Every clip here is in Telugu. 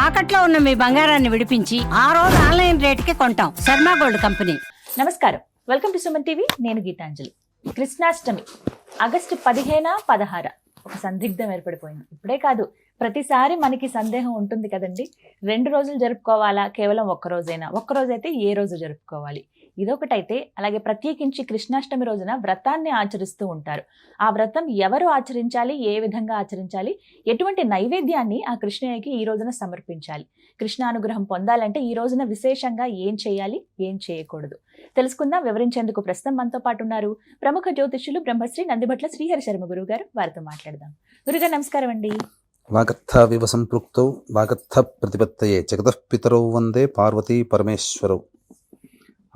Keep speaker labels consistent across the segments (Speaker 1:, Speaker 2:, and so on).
Speaker 1: తాకట్లో ఉన్న మీ బంగారాన్ని విడిపించి ఆ రోజు ఆన్లైన్ రేటుకి కొంటాం. Sharma gold company.
Speaker 2: నమస్కారం, వెల్కమ్ టు సుమన్ టీవీ. నేను గీతాంజలి. కృష్ణాష్టమి ఆగస్టు 15, 16 ఒక సందిగ్ధం ఏర్పడిపోయింది. ఇప్పుడే కాదు, ప్రతిసారి మనకి సందేహం ఉంటుంది కదండి. 2 రోజులు జరుపుకోవాలా, కేవలం ఒక్కరోజైనా, ఒక్కరోజైతే ఏ రోజు జరుపుకోవాలి, ఇదొకటైతే. అలాగే ప్రత్యేకించి కృష్ణాష్టమి రోజున వ్రతాన్ని ఆచరిస్తూ ఉంటారు. ఆ వ్రతం ఎవరు ఆచరించాలి, ఏ విధంగా ఆచరించాలి, ఎటువంటి నైవేద్యాన్ని ఆ కృష్ణయ్యకి ఈ రోజున సమర్పించాలి, కృష్ణానుగ్రహం పొందాలంటే ఈ రోజున విశేషంగా ఏం చేయాలి, ఏం చేయకూడదు తెలుసుకుందాం. వివరించేందుకు ప్రస్తుతం మనతో పాటు ఉన్నారు ప్రముఖ జ్యోతిష్యులు బ్రహ్మశ్రీ నందిభట్ల శ్రీహరి శర్మ గురువు గారు. వారితో మాట్లాడదాం. గురుగారు నమస్కారం అండి.
Speaker 3: వాగర్థ వివ సంపృక్తౌ వాగర్థ ప్రతిపత్తయే జగతః పితరౌ వందే పార్వతీ పరమేశ్వరౌ.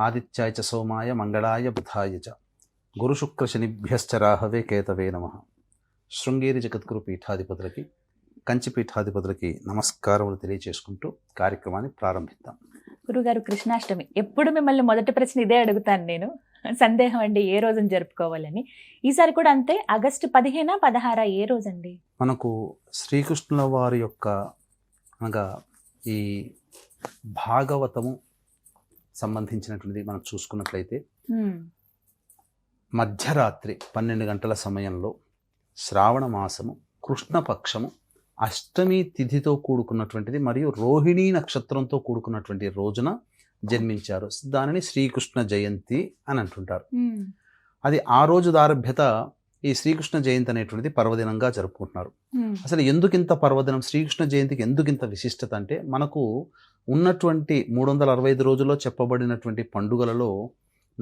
Speaker 3: ఆదిత్యాయ చ సోమాయ మంగళాయ బుధాయ చ గురుశుక్రశనిభ్యశ్చ రాహవే కేతవే నమః. శృంగేరి జగద్గురు పీఠాధిపతులకి, కంచి పీఠాధిపతులకి నమస్కారములు తెలియచేసుకుంటూ కార్యక్రమాన్ని ప్రారంభిద్దాం.
Speaker 2: గురుగారు, కృష్ణాష్టమి ఎప్పుడు మిమ్మల్ని మొదటి ప్రశ్న ఇదే అడుగుతాను నేను. సందేహం అండి, ఏ రోజున జరుపుకోవాలని. ఈసారి కూడా అంతే. ఆగస్టు 15, 16 ఏ రోజండి?
Speaker 3: మనకు శ్రీకృష్ణుల వారి యొక్క అనగా ఈ భాగవతము సంబంధించినటువంటిది మనం చూసుకున్నట్లయితే మధ్యరాత్రి 12 గంటల సమయంలో శ్రావణ మాసము కృష్ణపక్షము అష్టమి తిథితో కూడుకున్నటువంటిది మరియు రోహిణీ నక్షత్రంతో కూడుకున్నటువంటి రోజున జన్మించారు. దానిని శ్రీకృష్ణ జయంతి అని అంటుంటారు. అది ఆ రోజు దారభ్యత ఈ శ్రీకృష్ణ జయంతి అనేటువంటిది పర్వదినంగా జరుపుకుంటున్నారు. అసలు ఎందుకింత పర్వదినం, శ్రీకృష్ణ జయంతికి ఎందుకింత విశిష్టత అంటే, మనకు ఉన్నటువంటి 365 రోజుల్లో చెప్పబడినటువంటి పండుగలలో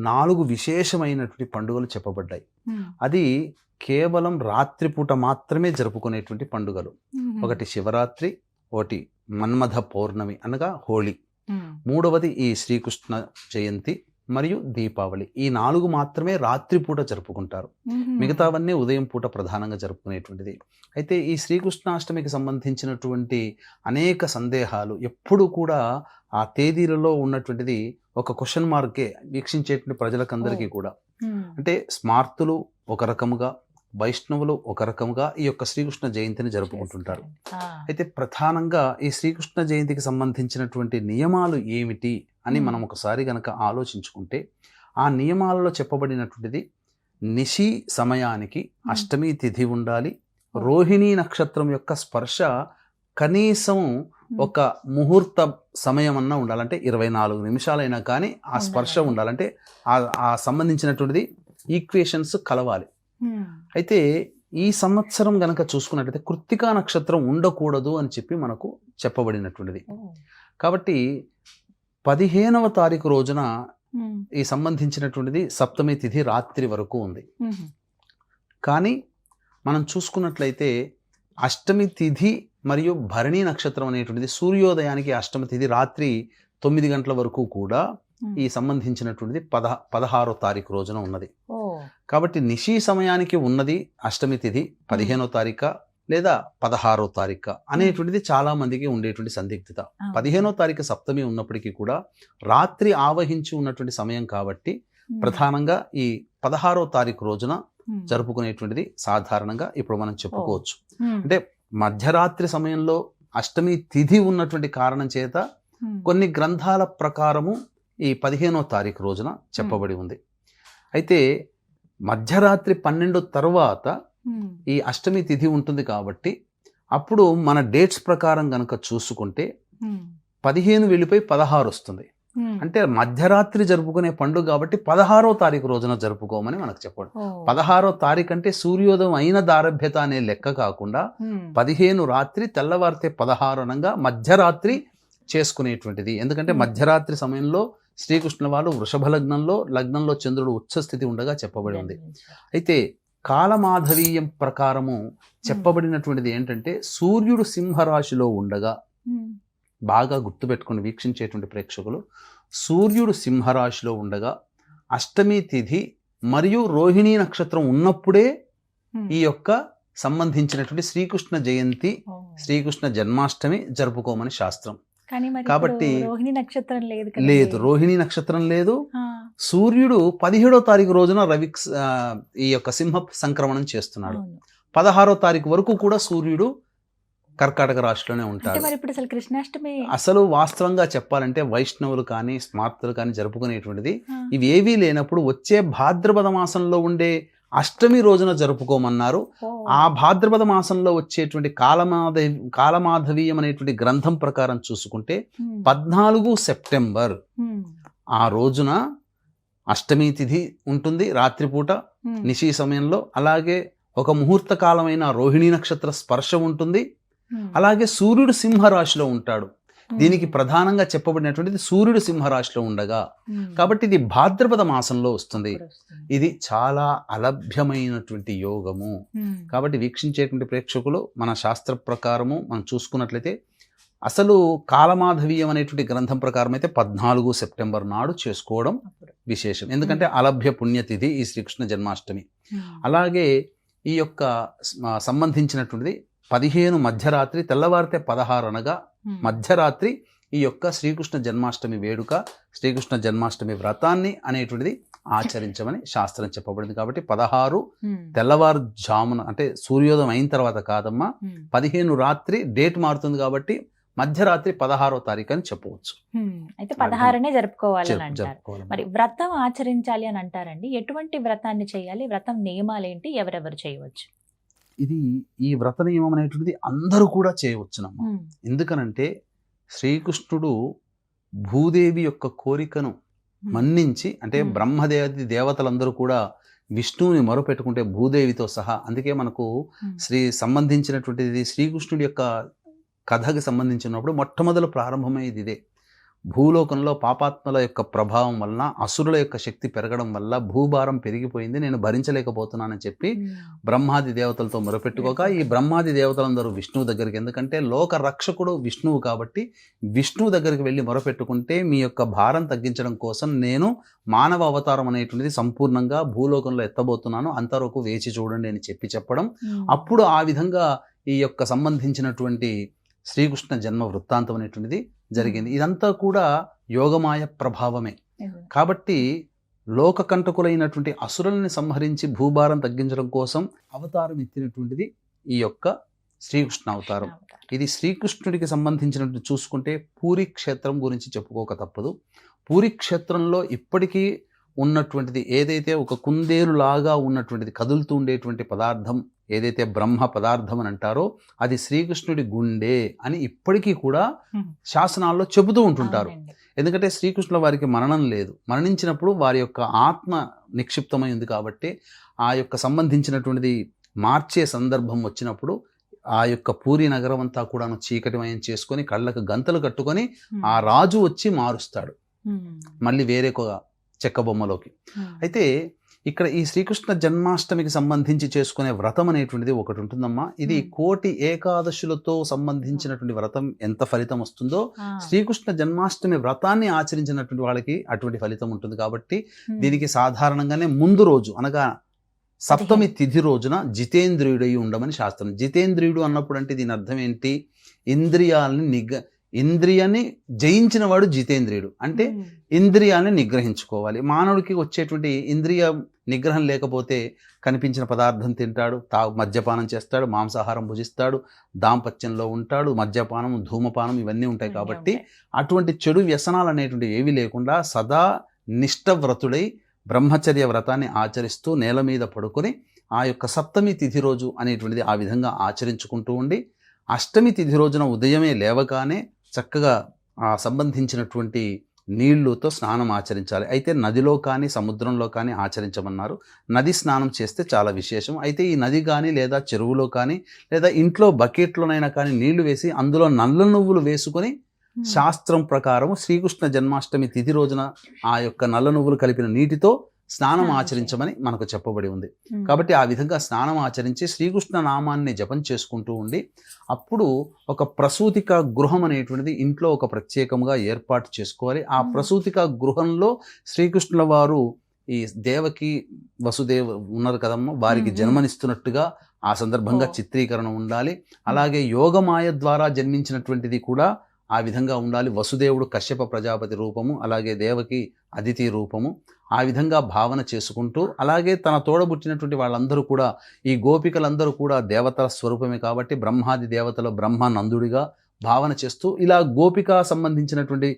Speaker 3: 4 విశేషమైనటువంటి పండుగలు చెప్పబడ్డాయి. అది కేవలం రాత్రిపూట మాత్రమే జరుపుకునేటువంటి పండుగలు. ఒకటి శివరాత్రి, ఒకటి మన్మథ పౌర్ణమి అనగా హోళీ, మూడవది ఈ శ్రీకృష్ణ జయంతి మరియు దీపావళి. ఈ 4 మాత్రమే రాత్రిపూట జరుపుకుంటారు. మిగతావన్నీ ఉదయం పూట ప్రధానంగా జరుపుకునేటువంటిది. అయితే ఈ శ్రీకృష్ణాష్టమికి సంబంధించినటువంటి అనేక సందేహాలు ఎప్పుడు కూడా ఆ తేదీలలో ఉన్నటువంటిది ఒక క్వశ్చన్ మార్కే వీక్షించేటువంటి ప్రజలకందరికీ కూడా. అంటే స్మార్తులు ఒక రకముగా, వైష్ణవులు ఒక రకముగా ఈ యొక్క శ్రీకృష్ణ జయంతిని జరుపుకుంటుంటారు. అయితే ప్రధానంగా ఈ శ్రీకృష్ణ జయంతికి సంబంధించినటువంటి నియమాలు ఏమిటి అని మనం ఒకసారి గనక ఆలోచించుకుంటే, ఆ నియమాలలో చెప్పబడినటువంటిది నిశి సమయానికి అష్టమి తిథి ఉండాలి. రోహిణీ నక్షత్రం యొక్క స్పర్శ కనీసం ఒక ముహూర్త సమయం అన్నా ఉండాలంటే 24 నిమిషాలైనా కానీ ఆ స్పర్శ ఉండాలంటే ఆ సంబంధించినటువంటిది ఈక్వేషన్స్ కలవాలి. అయితే ఈ సంవత్సరం గనక చూసుకున్నట్లయితే కృత్తికా నక్షత్రం ఉండకూడదు అని చెప్పి మనకు చెప్పబడినటువంటిది. కాబట్టి 15వ తారీఖు రోజున ఈ సంబంధించినటువంటిది సప్తమి తిథి రాత్రి వరకు ఉంది. కానీ మనం చూసుకున్నట్లయితే అష్టమి తిథి మరియు భరణి నక్షత్రం అనేటువంటిది సూర్యోదయానికి అష్టమి తిథి రాత్రి 9 గంటల వరకు కూడా ఈ సంబంధించినటువంటిది 16వ తారీఖు రోజున ఉన్నది. కాబట్టి నిశీ సమయానికి ఉన్నది అష్టమి తిథి 15వ తారీఖు లేదా 16వ తారీఖు అనేటువంటిది చాలా మందికి ఉండేటువంటి సందిగ్ధత. 15వ తారీఖు సప్తమి ఉన్నప్పటికీ కూడా రాత్రి ఆవహించి ఉన్నటువంటి సమయం కాబట్టి ప్రధానంగా ఈ 16వ తారీఖు రోజున జరుపుకునేటువంటిది సాధారణంగా ఇప్పుడు మనం చెప్పుకోవచ్చు. అంటే మధ్యరాత్రి సమయంలో అష్టమి తిథి ఉన్నటువంటి కారణం చేత కొన్ని గ్రంథాల ప్రకారము ఈ 15వ తారీఖు రోజున చెప్పబడి ఉంది. అయితే మధ్యరాత్రి 12 తర్వాత ఈ అష్టమి తిథి ఉంటుంది కాబట్టి అప్పుడు మన డేట్స్ ప్రకారం గనక చూసుకుంటే 15 వెళ్ళిపోయి 16 వస్తుంది. అంటే మధ్యరాత్రి జరుపుకునే పండుగ కాబట్టి 16వ తారీఖు రోజున జరుపుకోమని మనకు చెప్పాడు. 16వ తారీఖు అంటే సూర్యోదయం అయిన దారభ్యత అనే లెక్క కాకుండా 15 రాత్రి తెల్లవారితే 16 అనగా మధ్యరాత్రి చేసుకునేటువంటిది. ఎందుకంటే మధ్యరాత్రి సమయంలో శ్రీకృష్ణుల వారు వృషభ లగ్నంలో చంద్రుడు ఉచ్చస్థితి ఉండగా చెప్పబడి ఉంది. అయితే కాలమాధవీయం ప్రకారము చెప్పబడినటువంటిది ఏంటంటే, సూర్యుడు సింహరాశిలో ఉండగా, బాగా గుర్తుపెట్టుకుని వీక్షించేటువంటి ప్రేక్షకులు, సూర్యుడు సింహరాశిలో ఉండగా అష్టమి తిథి మరియు రోహిణీ నక్షత్రం ఉన్నప్పుడే ఈ యొక్క సంబంధించినటువంటి శ్రీకృష్ణ జయంతి, శ్రీకృష్ణ జన్మాష్టమి జరుపుకోమని శాస్త్రం. కాబట్టి
Speaker 2: రోహిణీ నక్షత్రం
Speaker 3: లేదు, రోహిణీ నక్షత్రం లేదు. సూర్యుడు 17వ తారీఖు రోజున ఈ యొక్క సింహ సంక్రమణం చేస్తున్నాడు. 16వ తారీఖు వరకు కూడా సూర్యుడు కర్కాటక రాశిలోనే
Speaker 2: అంటే
Speaker 3: ఉంటాడు.
Speaker 2: మరి ఇప్పుడు అసలు కృష్ణాష్టమి
Speaker 3: అసలు వాస్తవంగా చెప్పాలంటే వైష్ణవులు కానీ స్మార్తులు కానీ జరుపుకునేటువంటిది
Speaker 2: ఆ,
Speaker 3: ఇవి ఏవీ లేనప్పుడు వచ్చే భాద్రపద మాసంలో ఉండే అష్టమి రోజున జరుపుకోమన్నారు.
Speaker 2: ఓ,
Speaker 3: ఆ భాద్రపద మాసంలో వచ్చేటువంటి కాలమాధవీయం అనేటువంటి గ్రంథం ప్రకారం చూసుకుంటే
Speaker 2: ఉమ్,
Speaker 3: 14 సెప్టెంబర్
Speaker 2: ఉమ్,
Speaker 3: ఆ రోజున అష్టమి తిథి ఉంటుంది రాత్రిపూట
Speaker 2: ఉమ్,
Speaker 3: నిశీ సమయంలో. అలాగే ఒక ముహూర్త కాలమైన రోహిణీ నక్షత్ర స్పర్శ ఉంటుంది.
Speaker 2: ఉమ్,
Speaker 3: అలాగే సూర్యుడు సింహరాశిలో ఉంటాడు.
Speaker 2: ఉమ్,
Speaker 3: దీనికి ప్రధానంగా చెప్పబడినటువంటిది సూర్యుడు సింహరాశిలో ఉండగా,
Speaker 2: ఉమ్,
Speaker 3: కాబట్టి ఇది భాద్రపద మాసంలో వస్తుంది.
Speaker 2: ఇప్పుడు వస్తుంది.
Speaker 3: ఇది చాలా అలభ్యమైనటువంటి యోగము.
Speaker 2: ఉమ్,
Speaker 3: కాబట్టి వీక్షించేటువంటి ప్రేక్షకులు మన శాస్త్ర ప్రకారము మనం చూసుకున్నట్లయితే అసలు కాలమాధవీయం అనేటువంటి గ్రంథం ప్రకారం అయితే 14 సెప్టెంబర్ నాడు చేసుకోవడం
Speaker 2: అప్పుడు.
Speaker 3: విశేషం. ఎందుకంటే అలభ్య పుణ్యతిథి ఈ శ్రీకృష్ణ జన్మాష్టమి.
Speaker 2: ఉమ్,
Speaker 3: అలాగే ఈ యొక్క సంబంధించినటువంటిది 15 మధ్యరాత్రి, తెల్లవారితే 16 అనగా
Speaker 2: ఉమ్,
Speaker 3: మధ్యరాత్రి ఈ యొక్క శ్రీకృష్ణ జన్మాష్టమి వేడుక, శ్రీకృష్ణ జన్మాష్టమి వ్రతాన్ని అనేటువంటిది ఆచరించమని శాస్త్రం చెప్పబడింది. కాబట్టి 16
Speaker 2: ఉమ్,
Speaker 3: తెల్లవారుజామున అంటే సూర్యోదయం అయిన తర్వాత కాదమ్మా,
Speaker 2: ఉమ్,
Speaker 3: 15 రాత్రి డేట్ మారుతుంది కాబట్టి మధ్యరాత్రి 16వ తారీఖు అని చెప్పవచ్చు.
Speaker 2: ఉమ్, అయితే 16నే జరుపుకోవాలని అంటారు.
Speaker 3: జరుపుకోవాలి.
Speaker 2: మరి వ్రతం ఆచరించాలి అని అంటారండి. ఎటువంటి వ్రతాన్ని చేయాలి? వ్రతం నియమాలేంటి? ఎవరెవరు చేయవచ్చు?
Speaker 3: ఇది ఈ వ్రత నియమం అనేటువంటిది అందరూ కూడా చేయవచ్చునమ్మా.
Speaker 2: ఉమ్,
Speaker 3: ఎందుకనంటే శ్రీకృష్ణుడు భూదేవి యొక్క కోరికను
Speaker 2: ఉమ్,
Speaker 3: మన్నించి, అంటే
Speaker 2: Hmm.
Speaker 3: బ్రహ్మదేవి దేవతలందరూ కూడా విష్ణువుని మొరపెట్టుకుంటే భూదేవితో సహా, అందుకే మనకు
Speaker 2: ఉమ్,
Speaker 3: సంబంధించినటువంటిది శ్రీకృష్ణుడి యొక్క కథకి సంబంధించినప్పుడు మొట్టమొదలు ప్రారంభమయ్యేది ఇదే. భూలోకంలో పాపాత్మల యొక్క ప్రభావం వలన, అసురుల యొక్క శక్తి పెరగడం వల్ల భూభారం పెరిగిపోయింది, నేను భరించలేకపోతున్నానని చెప్పి
Speaker 2: ఉమ్,
Speaker 3: బ్రహ్మాది దేవతలతో మొరపెట్టుకోక ఈ బ్రహ్మాది దేవతలందరూ విష్ణువు దగ్గరికి, ఎందుకంటే లోక రక్షకుడు విష్ణువు కాబట్టి విష్ణువు దగ్గరికి వెళ్ళి మొరపెట్టుకుంటే మీ యొక్క భారం తగ్గించడం కోసం నేను మానవ అవతారం అనేటువంటిది సంపూర్ణంగా భూలోకంలో ఎత్తబోతున్నాను, అంతవరకు వేచి చూడండి అని చెప్పడం.
Speaker 2: ఉమ్,
Speaker 3: అప్పుడు ఆ విధంగా ఈ యొక్క సంబంధించినటువంటి శ్రీకృష్ణ జన్మ వృత్తాంతం అనేటువంటిది జరిగింది. ఇదంతా కూడా యోగమాయ ప్రభావమే.
Speaker 2: నిజమే.
Speaker 3: కాబట్టి లోకకంటకులైనటువంటి అసురుల్ని సంహరించి భూభారం తగ్గించడం కోసం అవతారం ఎత్తినటువంటిది ఈ యొక్క శ్రీకృష్ణ అవతారం. ఇది శ్రీకృష్ణుడికి సంబంధించినట్టు చూసుకుంటే పూరి క్షేత్రం గురించి చెప్పుకోక తప్పదు. పూరి క్షేత్రంలో ఇప్పటికీ ఉన్నటువంటిది ఏదైతే ఒక కుందేలులాగా ఉన్నటువంటిది కదులుతూ ఉండేటువంటి పదార్థం ఏదైతే బ్రహ్మ పదార్థం అని అంటారో అది శ్రీకృష్ణుడి గుండె అని ఇప్పటికీ కూడా
Speaker 2: ఉమ్,
Speaker 3: శాసనాల్లో చెబుతూ ఉంటుంటారు.
Speaker 2: అవునండి.
Speaker 3: ఎందుకంటే శ్రీకృష్ణుల వారికి మరణం లేదు, మరణించినప్పుడు వారి యొక్క ఆత్మ నిక్షిప్తమై ఉంది కాబట్టి ఆ యొక్క సంబంధించినటువంటిది మార్చే సందర్భం వచ్చినప్పుడు ఆ యొక్క పూరి నగరం అంతా కూడాను చీకటిమయం చేసుకొని కళ్ళకు గంతలు కట్టుకొని
Speaker 2: ఉమ్,
Speaker 3: ఆ రాజు వచ్చి మారుస్తాడు
Speaker 2: ఉమ్,
Speaker 3: మళ్ళీ వేరే ఒక చెక్క బొమ్మలోకి.
Speaker 2: ఉమ్,
Speaker 3: అయితే ఇక్కడ ఈ శ్రీకృష్ణ జన్మాష్టమికి సంబంధించి చేసుకునే వ్రతం అనేటువంటిది ఒకటి ఉంటుందమ్మా. ఇది
Speaker 2: Hmm.
Speaker 3: కోటి ఏకాదశులతో సంబంధించినటువంటి వ్రతం ఎంత ఫలితం వస్తుందో
Speaker 2: ఆ,
Speaker 3: శ్రీకృష్ణ జన్మాష్టమి వ్రతాన్ని ఆచరించినటువంటి వాళ్ళకి అటువంటి ఫలితం ఉంటుంది. కాబట్టి
Speaker 2: ఉమ్,
Speaker 3: దీనికి సాధారణంగానే ముందు రోజు అనగా సప్తమి తిథి రోజున జితేంద్రియుడై ఉండమని శాస్త్రం. జితేంద్రియుడు అన్నప్పుడు అంటే దీని అర్థం ఏంటి? ఇంద్రియాన్ని జయించిన వాడు జితేంద్రియుడు. అంటే
Speaker 2: ఉమ్,
Speaker 3: ఇంద్రియాన్ని నిగ్రహించుకోవాలి. మానవుడికి వచ్చేటువంటి ఇంద్రియ నిగ్రహం లేకపోతే కనిపించిన పదార్థం తింటాడు, మద్యపానం చేస్తాడు, మాంసాహారం భుజిస్తాడు, దాంపత్యంలో ఉంటాడు, మద్యపానం, ధూమపానం ఇవన్నీ ఉంటాయి. కాబట్టి అటువంటి చెడు వ్యసనాలు అనేటువంటి ఏవి లేకుండా సదా నిష్టవ్రతుడై బ్రహ్మచర్య వ్రతాన్ని ఆచరిస్తూ నేల మీద పడుకొని ఆ యొక్క సప్తమి తిథి రోజు అనేటువంటిది ఆ విధంగా ఆచరించుకుంటూ ఉండి అష్టమి తిథి రోజున ఉదయమే లేవగానే చక్కగా ఆ సంబంధించినటువంటి నీళ్లతో స్నానం ఆచరించాలి. అయితే నదిలో కానీ సముద్రంలో కానీ ఆచరించమన్నారు. నది స్నానం చేస్తే చాలా విశేషం. అయితే ఈ నది కానీ లేదా చెరువులో కానీ లేదా ఇంట్లో బకెట్లోనైనా కానీ నీళ్లు వేసి అందులో నల్ల నువ్వులు వేసుకొని శాస్త్రం ప్రకారం శ్రీకృష్ణ జన్మాష్టమి తిథి రోజున ఆ యొక్క నల్ల నువ్వులు కలిపిన నీటితో స్నానం ఆచరించమని మనకు చెప్పబడి ఉంది. కాబట్టి ఆ విధంగా స్నానం ఆచరించి శ్రీకృష్ణ నామాన్ని జపం చేసుకుంటూ ఉండి అప్పుడు ఒక ప్రసూతిక గృహం అనేటువంటిది ఇంట్లో ఒక ప్రత్యేకంగా ఏర్పాటు చేసుకోవాలి. ఆ ప్రసూతిక గృహంలో శ్రీకృష్ణుల వారు ఈ దేవకి వసుదేవ ఉన్నారు కదమ్మా, వారికి జన్మనిస్తున్నట్టుగా ఆ సందర్భంగా చిత్రీకరణ ఉండాలి. అలాగే యోగమాయ ద్వారా జన్మించినటువంటిది కూడా ఆ విధంగా ఉండాలి. వసుదేవుడు కశ్యప ప్రజాపతి రూపము, అలాగే దేవకి అదితి రూపము, ఆ విధంగా భావన చేసుకుంటూ, అలాగే తన తోడబుట్టినటువంటి వాళ్ళందరూ కూడా, ఈ గోపికలందరూ కూడా దేవతల స్వరూపమే కాబట్టి బ్రహ్మాది దేవతల బ్రహ్మానందుడిగా భావన చేస్తూ, ఇలా గోపిక సంబంధించినటువంటి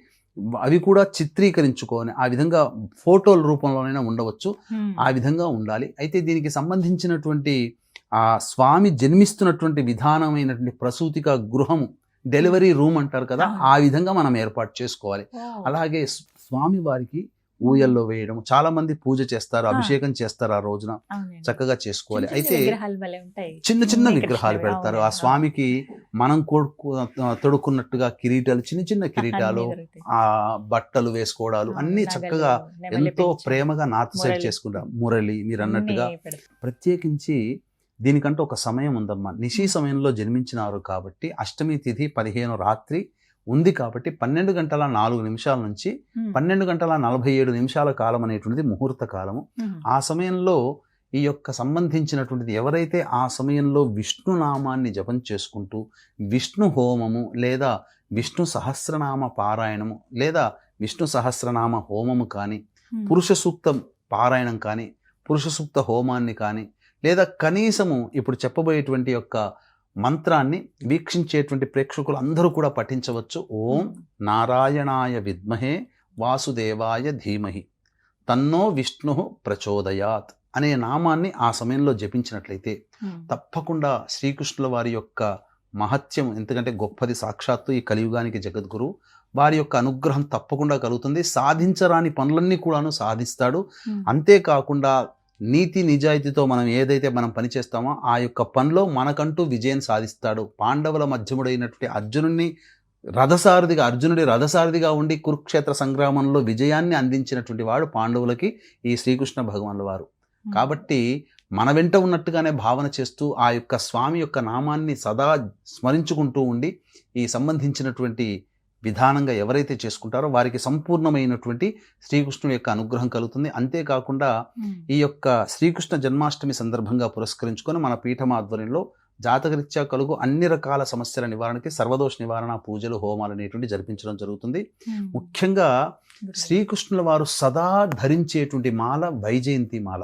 Speaker 3: అవి కూడా చిత్రీకరించుకొని ఆ విధంగా ఫోటోల రూపంలోనైనా ఉండవచ్చు, ఆ విధంగా ఉండాలి. అయితే దీనికి సంబంధించినటువంటి ఆ స్వామి జన్మిస్తున్నటువంటి విధానమైనటువంటి ప్రసూతిక గృహము, డెలివరీ రూమ్ అంటారు కదా, ఆ విధంగా మనం ఏర్పాటు చేసుకోవాలి. అలాగే స్వామి వారికి ఊయల్లో వేయడం, చాలా మంది పూజ చేస్తారు, అభిషేకం చేస్తారు, ఆ రోజున చక్కగా చేసుకోవాలి. అయితే చిన్న చిన్న విగ్రహాలు పెడతారు. ఆ స్వామికి మనం తొడుక్కున్నట్టుగా కిరీటాలు, చిన్న చిన్న కిరీటాలు, ఆ బట్టలు వేసుకోవడాలు అన్ని చక్కగా ఎంతో ప్రేమగా నార్త్ సైడ్ చేసుకుంటారు. మురళి మీరు అన్నట్టుగా ప్రత్యేకించి దీనికంటే ఒక సమయం ఉందమ్మా. నిశీ సమయంలో జన్మించినారు కాబట్టి అష్టమి తిథి 15 రాత్రి ఉంది కాబట్టి 12 గంటల 4 నిమిషాల నుంచి 12 గంటల 47 నిమిషాల కాలం అనేటువంటిది ముహూర్త కాలము. ఆ సమయంలో ఈ యొక్క సంబంధించినటువంటిది ఎవరైతే ఆ సమయంలో విష్ణునామాన్ని జపం చేసుకుంటూ విష్ణు హోమము లేదా విష్ణు సహస్రనామ పారాయణము లేదా విష్ణు సహస్రనామ హోమము కానీ, పురుష సూక్తం పారాయణం కానీ, పురుష సూక్త హోమాన్ని కానీ, లేదా కనీసము ఇప్పుడు చెప్పబోయేటువంటి యొక్క మంత్రాన్ని వీక్షించేటువంటి ప్రేక్షకులు అందరూ కూడా పఠించవచ్చు. ఓం నారాయణాయ విద్మహే వాసుదేవాయ ధీమహి తన్నో విష్ణు ప్రచోదయాత్ అనే నామాన్ని ఆ సమయంలో జపించినట్లయితే తప్పకుండా శ్రీకృష్ణుల వారి యొక్క మహత్యం, ఎందుకంటే గొప్పది, సాక్షాత్తు ఈ కలియుగానికి జగద్గురు, వారి యొక్క అనుగ్రహం తప్పకుండా కలుగుతుంది. సాధించరాని పనులన్నీ కూడాను సాధిస్తాడు. అంతేకాకుండా నీతి నిజాయితీతో మనం ఏదైతే మనం పని చేస్తామో ఆ యొక్క పనిలో మనకంటూ విజయం సాధిస్తాడు. పాండవుల మధ్యముడైనటువంటి అర్జునుడి రథసారథిగా ఉండి కురుక్షేత్ర సంగ్రామంలో విజయాన్ని అందించినటువంటి వాడు పాండవులకి ఈ శ్రీకృష్ణ భగవానుల వారు. కాబట్టి మన వెంట ఉన్నట్టుగానే భావన చేస్తూ ఆ యొక్క స్వామి యొక్క నామాన్ని సదా స్మరించుకుంటూ ఉండి ఈ సంబంధించినటువంటి విధానంగా ఎవరైతే చేసుకుంటారో వారికి సంపూర్ణమైనటువంటి శ్రీకృష్ణుడి యొక్క అనుగ్రహం కలుగుతుంది. అంతేకాకుండా ఈ యొక్క శ్రీకృష్ణ జన్మాష్టమి సందర్భంగా పురస్కరించుకొని మన పీఠం ఆధ్వర్యంలో జాతకరీత్యా కలుగు అన్ని రకాల సమస్యల నివారణకి సర్వదోష నివారణ పూజలు, హోమాలు అనేటువంటి జరిపించడం జరుగుతుంది. ముఖ్యంగా శ్రీకృష్ణుల వారు సదా ధరించేటువంటి మాల వైజయంతి మాల.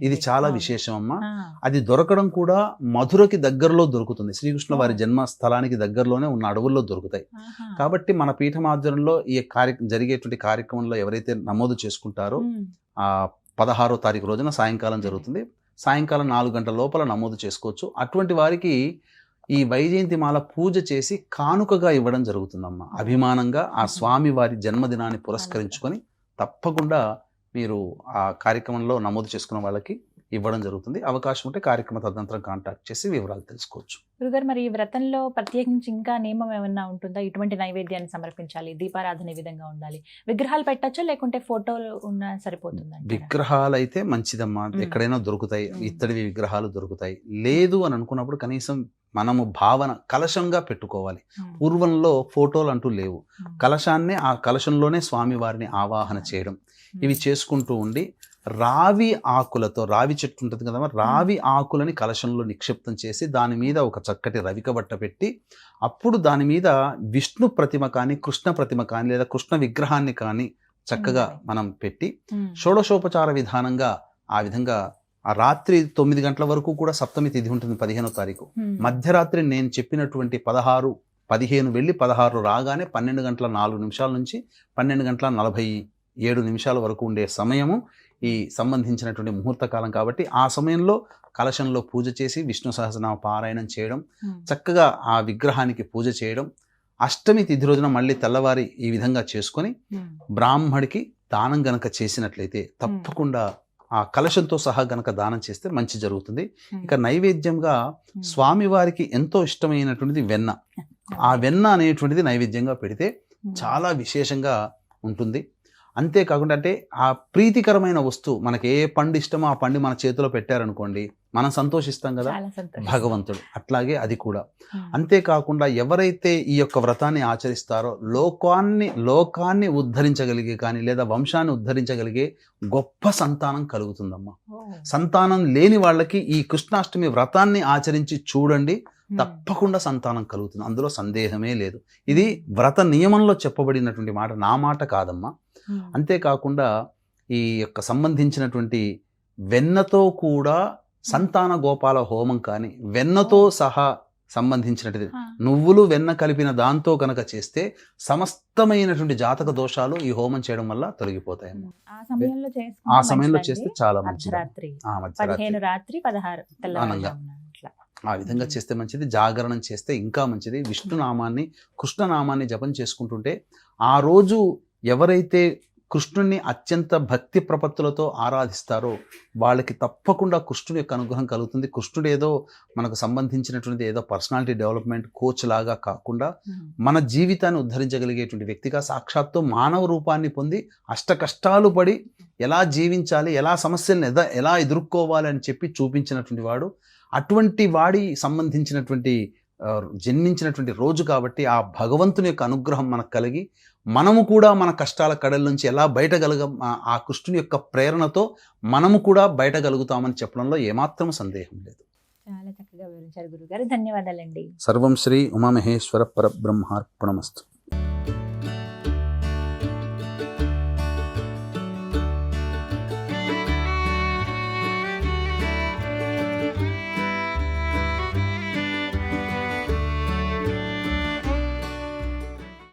Speaker 3: ఇది చాలా విశేషం అమ్మా. అది దొరకడం కూడా మధురకి దగ్గరలో దొరుకుతుంది. శ్రీకృష్ణ వారి జన్మస్థలానికి దగ్గరలోనే ఉన్న అడవుల్లో దొరుకుతాయి. కాబట్టి మన పీఠం ఆధ్వర్యంలో ఈ జరిగేటువంటి కార్యక్రమంలో ఎవరైతే నమోదు చేసుకుంటారో 16వ తారీఖు రోజున సాయంకాలం జరుగుతుంది. సాయంకాలం 4 గంటల లోపల నమోదు చేసుకోవచ్చు. అటువంటి వారికి ఈ వైజయంతి మాల పూజ చేసి కానుకగా ఇవ్వడం జరుగుతుందమ్మా. అభిమానంగా ఆ స్వామి వారి జన్మదినాన్ని పురస్కరించుకొని తప్పకుండా మీరు ఆ కార్యక్రమంలో నమోదు చేసుకున్న వాళ్ళకి ఇవ్వడం జరుగుతుంది. అవకాశం ఉంటే కార్యక్రమ తదనంతరం కాంటాక్ట్ చేసి వివరాలు తెలుసుకోవచ్చు.
Speaker 2: గురుగారు, మరి ఈ వ్రతంలో ప్రత్యేకించి ఇంకా నియమం ఏమన్నా ఉంటుందా? ఇటువంటి నైవేద్యాన్ని సమర్పించాలి, దీపారాధన ఈ విధంగా ఉండాలి, విగ్రహాలు పెట్టచ్చా లేకుంటే ఫోటోలు ఉన్నా సరిపోతుందా?
Speaker 3: విగ్రహాలు అయితే మంచిదమ్మా, ఎక్కడైనా దొరుకుతాయి, ఇత్తడి విగ్రహాలు దొరుకుతాయి. లేదు అని అనుకున్నప్పుడు కనీసం మనము భావన కలశంగా పెట్టుకోవాలి. పూర్వంలో ఫోటోలు అంటూ లేవు. కలశాన్నే ఆ కలశంలోనే స్వామి వారిని ఆవాహన చేయడం, ఇవి చేసుకుంటూ ఉండి రావి ఆకులతో, రావి చెట్టు ఉంటుంది కదా, రావి ఆకులని కలశంలో నిక్షిప్తం చేసి దాని మీద ఒక చక్కటి రవిక బట్ట పెట్టి అప్పుడు దాని మీద విష్ణు ప్రతిమ కానీ, కృష్ణ ప్రతిమ కానీ లేదా కృష్ణ విగ్రహాన్ని కానీ చక్కగా మనం పెట్టి షోడశోపచార విధానంగా ఆ విధంగా ఆ రాత్రి 9 గంటల వరకు కూడా సప్తమి తిథి ఉంటుంది 15వ తారీఖు. మధ్యరాత్రి నేను చెప్పినటువంటి 15 వెళ్ళి 16 రాగానే 12 గంటల 4 నిమిషాల నుంచి 12 గంటల 47 నిమిషాల వరకు ఉండే సమయము ఈ సంబంధించినటువంటి ముహూర్త కాలం. కాబట్టి ఆ సమయంలో కలశంలో పూజ చేసి విష్ణు సహస్రనామ పారాయణం చేయడం, చక్కగా ఆ విగ్రహానికి పూజ చేయడం, అష్టమి తిథి రోజున మళ్ళీ తెల్లవారి ఈ విధంగా చేసుకొని బ్రాహ్మడికి దానం గనక చేసినట్లయితే తప్పకుండా ఆ కలశంతో సహా గనక దానం చేస్తే మంచి జరుగుతుంది. ఇక నైవేద్యంగా స్వామివారికి ఎంతో ఇష్టమైనటువంటిది వెన్న. ఆ వెన్న అనేటువంటిది నైవేద్యంగా పెడితే చాలా విశేషంగా ఉంటుంది. అంతేకాకుండా అంటే ఆ ప్రీతికరమైన వస్తువు, మనకి ఏ పండు ఇష్టమో ఆ పండు మన చేతిలో పెట్టారనుకోండి, మనం సంతోషిస్తాం కదా భగవంతుడు, అట్లాగే అది కూడా. అంతేకాకుండా ఎవరైతే ఈ యొక్క వ్రతాన్ని ఆచరిస్తారో లోకాన్ని ఉద్ధరించగలిగే కానీ లేదా వంశాన్ని ఉద్ధరించగలిగే గొప్ప సంతానం కలుగుతుందమ్మా. సంతానం లేని వాళ్ళకి ఈ కృష్ణాష్టమి వ్రతాన్ని ఆచరించి చూడండి, తప్పకుండా సంతానం కలుగుతుంది, అందులో సందేహమే లేదు. ఇది వ్రత నియమంలో చెప్పబడినటువంటి మాట, నా మాట కాదమ్మా. అంతేకాకుండా ఈ యొక్క సంబంధించినటువంటి వెన్నతో కూడా సంతాన గోపాల హోమం కానీ, వెన్నతో సహా సంబంధించినటువంటి నువ్వులు వెన్న కలిపిన దాంతో కనుక చేస్తే సమస్తమైనటువంటి జాతక దోషాలు ఈ హోమం చేయడం వల్ల తొలగిపోతాయమ్మా. ఆ సమయంలో చేస్తే చాలా మంచిది.
Speaker 2: మధ్యరాత్రి 15 తెల్లవారుజామున అట్లా
Speaker 3: ఆ విధంగా చేస్తే మంచిది. జాగరణం చేస్తే ఇంకా మంచిది. విష్ణునామాన్ని, కృష్ణనామాన్ని జపం చేసుకుంటుంటే ఆ రోజు ఎవరైతే కృష్ణుని అత్యంత భక్తి ప్రపత్తులతో ఆరాధిస్తారో వాళ్ళకి తప్పకుండా కృష్ణుడి యొక్క అనుగ్రహం కలుగుతుంది. కృష్ణుడు ఏదో మనకు సంబంధించినటువంటి ఏదో పర్సనాలిటీ డెవలప్మెంట్ కోచ్ లాగా కాకుండా మన జీవితాన్ని ఉద్ధరించగలిగేటువంటి వ్యక్తిగా సాక్షాత్తు మానవ రూపాన్ని పొంది అష్ట కష్టాలు పడి ఎలా జీవించాలి, ఎలా సమస్యలను ఎలా ఎదుర్కోవాలి అని చెప్పి చూపించినటువంటి వాడు. అటువంటి వాడి సంబంధించినటువంటి జన్మించినటువంటి రోజు కాబట్టి ఆ భగవంతుని యొక్క అనుగ్రహం మనకు కలిగి మనము కూడా మన కష్టాల కడల నుంచి ఎలా బయటగలగం, ఆ కృష్ణుని యొక్క ప్రేరణతో మనము కూడా బయటగలుగుతామని చెప్పడంలో ఏమాత్రం సందేహం లేదు.
Speaker 2: చాలా చక్కగా వివరించారు గురుగారు, ధన్యవాదాలండి.
Speaker 3: సర్వం శ్రీ ఉమామహేశ్వర పరబ్రహ్మార్పణమస్తు.